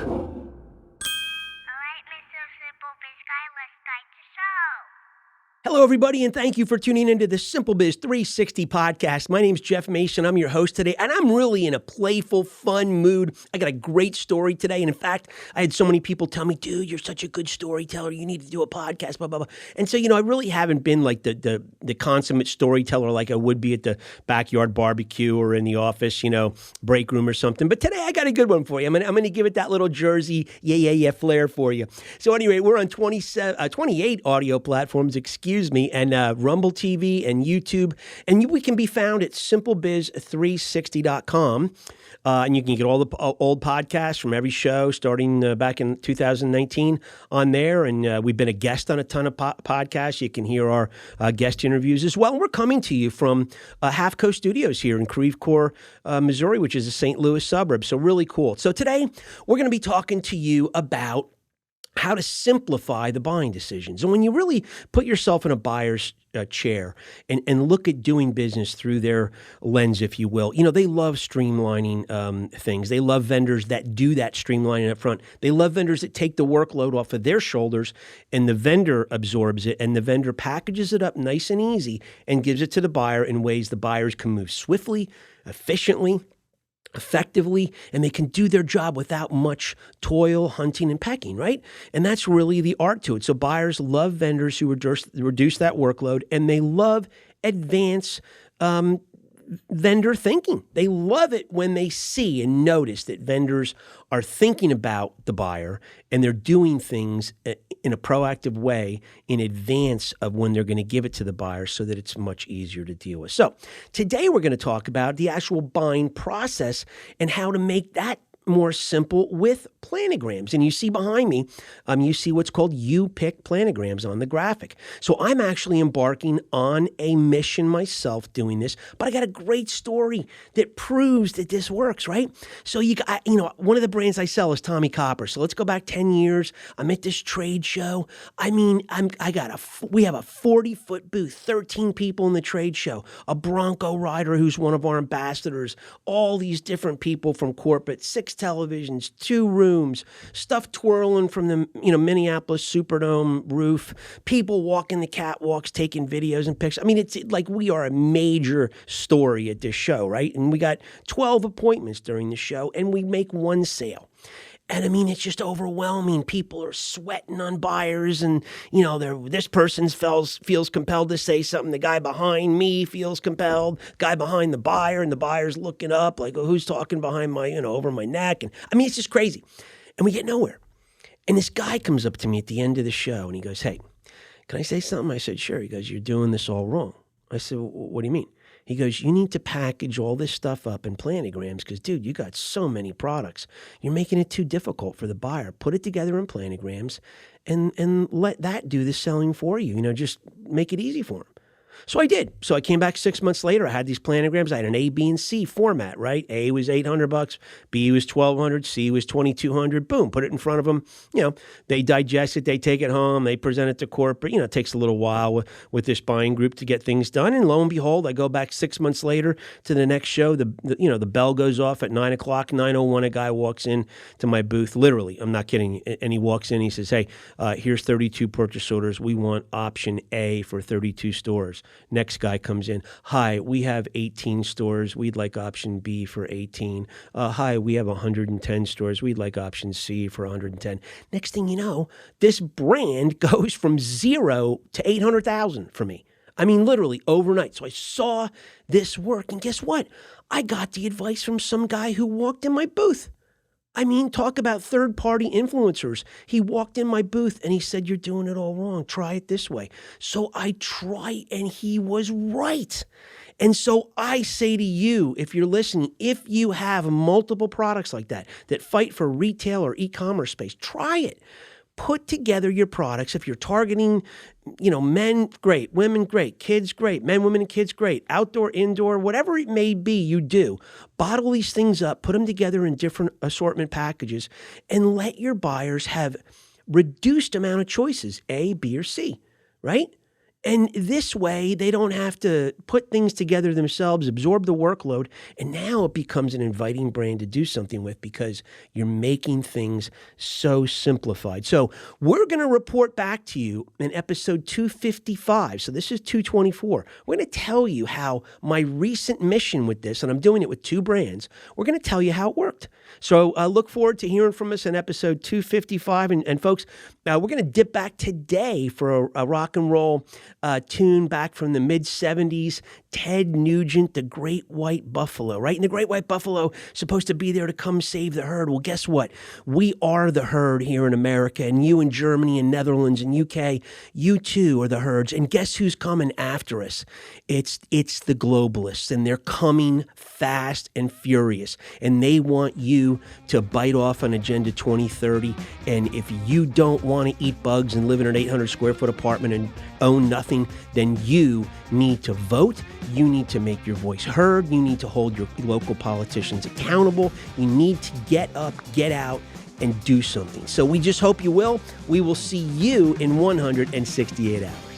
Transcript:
right, Mr. SimpleBiz guy, let's start the show. Hello, everybody, and thank you for tuning into the SimpleBiz360 podcast. My name's Jeff Mason. I'm your host today, and I'm really in a playful, fun mood. I got a great story today, and in fact, I had so many people tell me, dude, you're such a good storyteller. You need to do a podcast, blah, blah, blah. And so, I really haven't been like the consummate storyteller like I would be at the backyard barbecue or in the office, break room or something. But today, I got a good one for you. I'm gonna give it that little Jersey, yeah flair for you. So anyway, we're on 28 audio platforms, and Rumble TV and YouTube. And we can be found at SimpleBiz360.com. And you can get all the old podcasts from every show starting back in 2019 on there. And we've been a guest on a ton of podcasts. You can hear our guest interviews as well. And we're coming to you from Half Coast Studios here in Creve Coeur, Missouri, which is a St. Louis suburb. So really cool. So today we're going to be talking to you about how to simplify the buying decisions. And when you really put yourself in a buyer's chair and look at doing business through their lens, if you will, they love streamlining things. They love vendors that do that streamlining up front. They love vendors that take the workload off of their shoulders and the vendor absorbs it and the vendor packages it up nice and easy and gives it to the buyer in ways the buyers can move swiftly, efficiently, effectively, and they can do their job without much toil, hunting, and pecking, right? And that's really the art to it. So buyers love vendors who reduce that workload, and they love advanced vendor thinking. They love it when they see and notice that vendors are thinking about the buyer and they're doing things in a proactive way in advance of when they're going to give it to the buyer so that it's much easier to deal with. So today we're going to talk about the actual buying process and how to make that more simple with planograms. And you see behind me, you see what's called U-Pick planograms on the graphic. So I'm actually embarking on a mission myself doing this, but I got a great story that proves that this works, right? So one of the brands I sell is Tommy Copper. So let's go back 10 years. I'm at this trade show. We have a 40-foot booth, 13 people in the trade show, a Bronco rider who's one of our ambassadors, all these different people from corporate, 6 televisions, 2 rooms, stuff twirling from the Minneapolis Superdome roof, people walking the catwalks, taking videos and pictures. It's like we are a major story at this show, right? And we got 12 appointments during the show, and we make 1 sale. And it's just overwhelming. People are sweating on buyers, and this person feels compelled to say something. The guy behind me feels compelled. Guy behind the buyer, and the buyer's looking up like, oh, who's talking behind my, over my neck? And it's just crazy, and we get nowhere. And this guy comes up to me at the end of the show, and he goes, "Hey, can I say something?" I said, "Sure." He goes, "You're doing this all wrong." I said, "What do you mean?" He goes, "You need to package all this stuff up in planograms because, dude, you got so many products. You're making it too difficult for the buyer. Put it together in planograms and let that do the selling for you. Just make it easy for them." So I did. So I came back 6 months later. I had these planograms. I had an A, B, and C format, right? A was $800, B was $1,200, C was $2,200. Boom, put it in front of them. They digest it. They take it home. They present it to corporate. It takes a little while with this buying group to get things done. And lo and behold, I go back 6 months later to the next show. The bell goes off at 9 o'clock. 9:01, a guy walks in to my booth. Literally, I'm not kidding. And he walks in. He says, "Hey, here's 32 purchase orders. We want option A for 32 stores." Next guy comes in. "Hi, we have 18 stores. We'd like option B for 18. Hi, we have 110 stores. We'd like option C for 110. Next thing you know, this brand goes from 0 to 800,000 for me. Literally overnight. So I saw this work, and guess what? I got the advice from some guy who walked in my booth. Talk about third-party influencers. He walked in my booth and he said, "You're doing it all wrong. Try it this way." So I try, and he was right. And so I say to you, if you're listening, if you have multiple products like that fight for retail or e-commerce space, try it. Put together your products. If you're targeting, men, great, women, great, kids, great, men, women, and kids, great, outdoor, indoor, whatever it may be, you do. Bottle these things up, put them together in different assortment packages, and let your buyers have reduced amount of choices, A, B, or C, right? And this way, they don't have to put things together themselves, absorb the workload, and now it becomes an inviting brand to do something with because you're making things so simplified. So we're going to report back to you in episode 255. So this is 224. We're going to tell you how my recent mission with this, and I'm doing it with 2 brands, we're going to tell you how it worked. So look forward to hearing from us in episode 255. And folks, we're going to dip back today for a rock and roll tune back from the mid-'70s, Ted Nugent, the Great White Buffalo, right? And the Great White Buffalo supposed to be there to come save the herd. Well, guess what? We are the herd here in America, and you in Germany and Netherlands and UK, you too are the herds. And guess who's coming after us? It's the globalists, and they're coming fast and furious, and they want you to bite off on Agenda 2030. And if you don't want to eat bugs and live in an 800 square foot apartment and own nothing, then you need to vote. You need to make your voice heard. You need to hold your local politicians accountable. You need to get up, get out, and do something. So we just hope you will. We will see you in 168 hours.